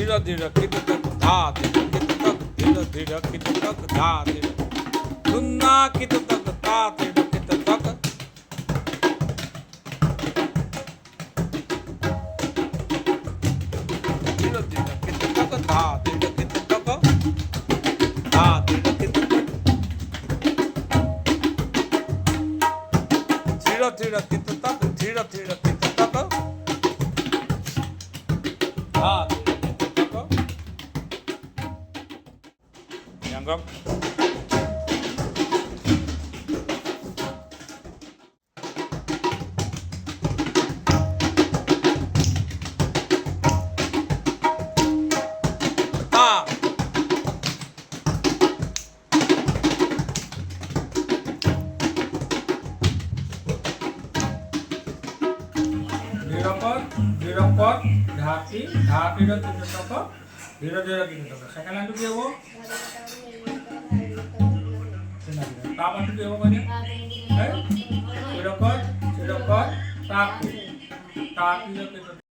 धीरे धीरे कित तक धा धीरे कित तक धीरे धीरे कित तक धा धीरे धुन्ना कित तक ता धीरे कित तक धीरे धीरे कित तक धा धीरे कित तक धा धीरे कित तक धीरे धीरे कित तक धीरे धीरे कित तक धा धीरे कित तक यांगम ता নিরপদ ধাতি ধাতির তিনটক ধীরে ধীরে তিনটক সেকেন্ড লাইনটো কি হব তা মানটো কি হব মানে নিরপদ চিরপদ তাকি তাকি